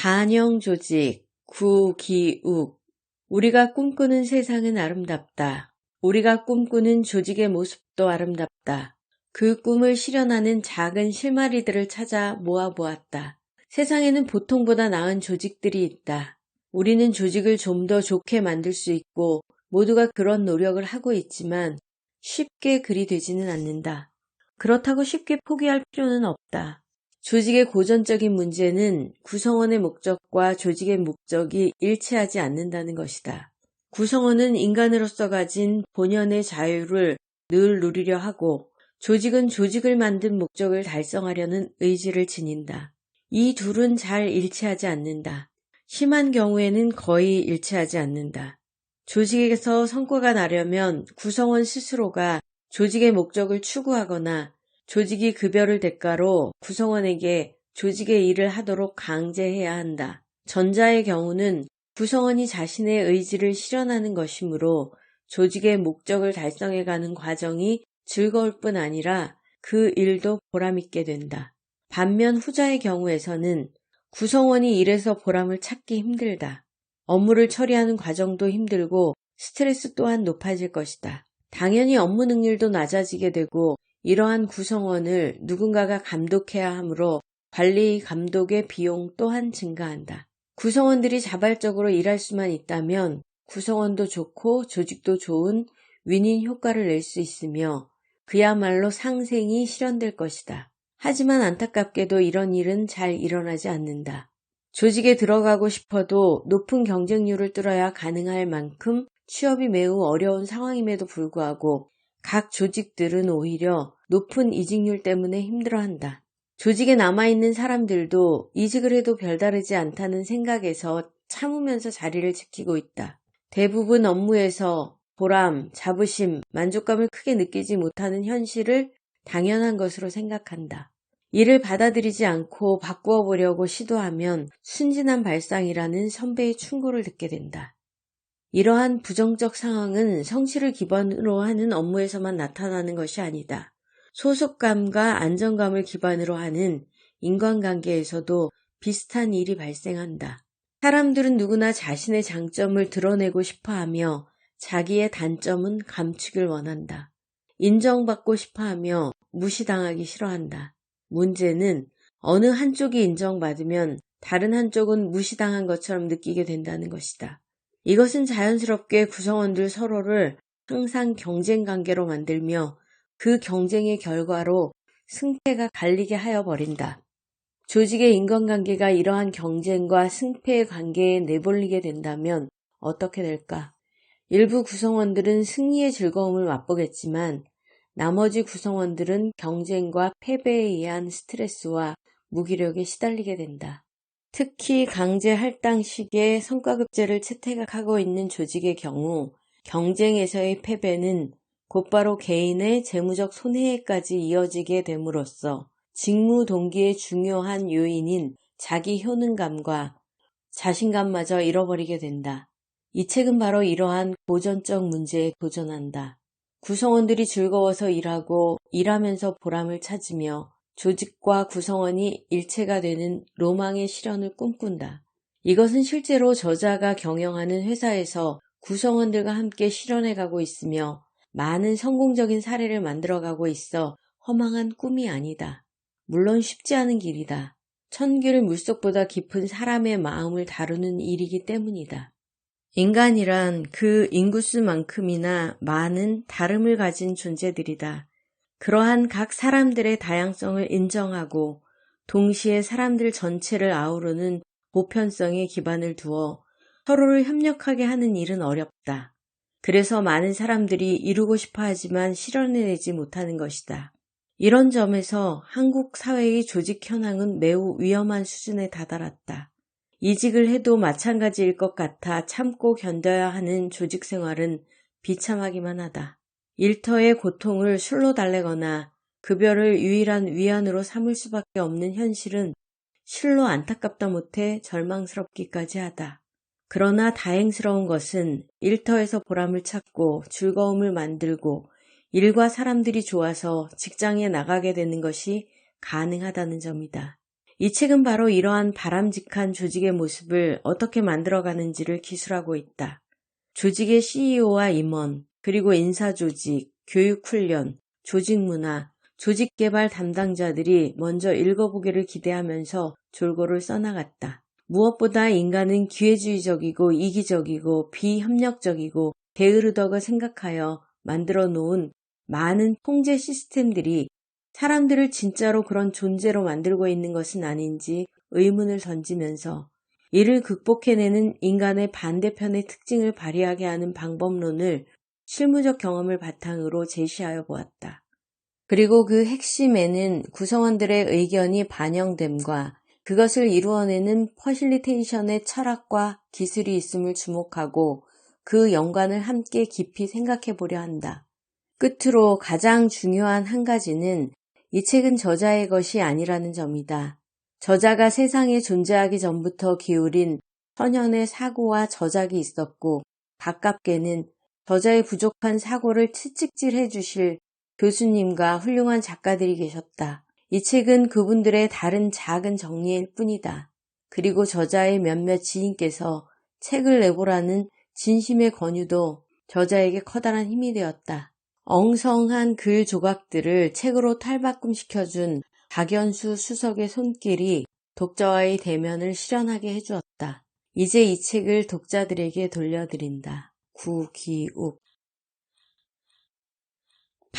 단형 조직, 구기욱. 우리가 꿈꾸는 세상은 아름답다. 우리가 꿈꾸는 조직의 모습도 아름답다. 그 꿈을 실현하는 작은 실마리들을 찾아 모아보았다. 세상에는 보통보다 나은 조직들이 있다. 우리는 조직을 좀 더 좋게 만들 수 있고 모두가 그런 노력을 하고 있지만 쉽게 그리 되지는 않는다. 그렇다고 쉽게 포기할 필요는 없다. 조직의 고전적인 문제는 구성원의 목적과 조직의 목적이 일치하지 않는다는 것이다. 구성원은 인간으로서 가진 본연의 자유를 늘 누리려 하고 조직은 조직을 만든 목적을 달성하려는 의지를 지닌다. 이 둘은 잘 일치하지 않는다. 심한 경우에는 거의 일치하지 않는다. 조직에서 성과가 나려면 구성원 스스로가 조직의 목적을 추구하거나 조직이 급여를 대가로 구성원에게 조직의 일을 하도록 강제해야 한다. 전자의 경우는 구성원이 자신의 의지를 실현하는 것이므로 조직의 목적을 달성해가는 과정이 즐거울 뿐 아니라 그 일도 보람있게 된다. 반면 후자의 경우에서는 구성원이 일에서 보람을 찾기 힘들다. 업무를 처리하는 과정도 힘들고 스트레스 또한 높아질 것이다. 당연히 업무 능률도 낮아지게 되고 이러한 구성원을 누군가가 감독해야 하므로 관리 감독의 비용 또한 증가한다. 구성원들이 자발적으로 일할 수만 있다면 구성원도 좋고 조직도 좋은 윈윈 효과를 낼 수 있으며 그야말로 상생이 실현될 것이다. 하지만 안타깝게도 이런 일은 잘 일어나지 않는다. 조직에 들어가고 싶어도 높은 경쟁률을 뚫어야 가능할 만큼 취업이 매우 어려운 상황임에도 불구하고 각 조직들은 오히려 높은 이직률 때문에 힘들어한다. 조직에 남아있는 사람들도 이직을 해도 별다르지 않다는 생각에서 참으면서 자리를 지키고 있다. 대부분 업무에서 보람, 자부심, 만족감을 크게 느끼지 못하는 현실을 당연한 것으로 생각한다. 이를 받아들이지 않고 바꾸어 보려고 시도하면 순진한 발상이라는 선배의 충고를 듣게 된다. 이러한 부정적 상황은 성실을 기반으로 하는 업무에서만 나타나는 것이 아니다. 소속감과 안정감을 기반으로 하는 인간관계에서도 비슷한 일이 발생한다. 사람들은 누구나 자신의 장점을 드러내고 싶어하며 자기의 단점은 감추길 원한다. 인정받고 싶어하며 무시당하기 싫어한다. 문제는 어느 한쪽이 인정받으면 다른 한쪽은 무시당한 것처럼 느끼게 된다는 것이다. 이것은 자연스럽게 구성원들 서로를 항상 경쟁 관계로 만들며 그 경쟁의 결과로 승패가 갈리게 하여 버린다. 조직의 인간관계가 이러한 경쟁과 승패의 관계에 내몰리게 된다면 어떻게 될까? 일부 구성원들은 승리의 즐거움을 맛보겠지만 나머지 구성원들은 경쟁과 패배에 의한 스트레스와 무기력에 시달리게 된다. 특히 강제 할당식의 성과급제를 채택하고 있는 조직의 경우 경쟁에서의 패배는 곧바로 개인의 재무적 손해에까지 이어지게 됨으로써 직무 동기의 중요한 요인인 자기 효능감과 자신감마저 잃어버리게 된다. 이 책은 바로 이러한 고전적 문제에 도전한다. 구성원들이 즐거워서 일하고 일하면서 보람을 찾으며 조직과 구성원이 일체가 되는 로망의 실현을 꿈꾼다. 이것은 실제로 저자가 경영하는 회사에서 구성원들과 함께 실현해가고 있으며 많은 성공적인 사례를 만들어가고 있어 허망한 꿈이 아니다. 물론 쉽지 않은 길이다. 천길 물속보다 깊은 사람의 마음을 다루는 일이기 때문이다. 인간이란 그 인구수만큼이나 많은 다름을 가진 존재들이다. 그러한 각 사람들의 다양성을 인정하고 동시에 사람들 전체를 아우르는 보편성에 기반을 두어 서로를 협력하게 하는 일은 어렵다. 그래서 많은 사람들이 이루고 싶어 하지만 실현해내지 못하는 것이다. 이런 점에서 한국 사회의 조직 현황은 매우 위험한 수준에 다다랐다. 이직을 해도 마찬가지일 것 같아 참고 견뎌야 하는 조직 생활은 비참하기만 하다. 일터의 고통을 술로 달래거나 급여를 유일한 위안으로 삼을 수밖에 없는 현실은 실로 안타깝다 못해 절망스럽기까지 하다. 그러나 다행스러운 것은 일터에서 보람을 찾고 즐거움을 만들고 일과 사람들이 좋아서 직장에 나가게 되는 것이 가능하다는 점이다. 이 책은 바로 이러한 바람직한 조직의 모습을 어떻게 만들어가는지를 기술하고 있다. 조직의 CEO와 임원, 그리고 인사조직, 교육훈련, 조직문화, 조직개발 담당자들이 먼저 읽어보기를 기대하면서 졸고를 써나갔다. 무엇보다 인간은 기회주의적이고 이기적이고 비협력적이고 게으르다고 생각하여 만들어 놓은 많은 통제 시스템들이 사람들을 진짜로 그런 존재로 만들고 있는 것은 아닌지 의문을 던지면서 이를 극복해내는 인간의 반대편의 특징을 발휘하게 하는 방법론을 실무적 경험을 바탕으로 제시하여 보았다. 그리고 그 핵심에는 구성원들의 의견이 반영됨과 그것을 이루어내는 퍼실리테이션의 철학과 기술이 있음을 주목하고 그 연관을 함께 깊이 생각해 보려 한다. 끝으로 가장 중요한 한 가지는 이 책은 저자의 것이 아니라는 점이다. 저자가 세상에 존재하기 전부터 기울인 천연의 사고와 저작이 있었고 가깝게는 저자의 부족한 사고를 채찍질해 주실 교수님과 훌륭한 작가들이 계셨다. 이 책은 그분들의 다른 작은 정리일 뿐이다. 그리고 저자의 몇몇 지인께서 책을 내보라는 진심의 권유도 저자에게 커다란 힘이 되었다. 엉성한 글 조각들을 책으로 탈바꿈시켜준 박연수 수석의 손길이 독자와의 대면을 실현하게 해주었다. 이제 이 책을 독자들에게 돌려드린다. 구기욱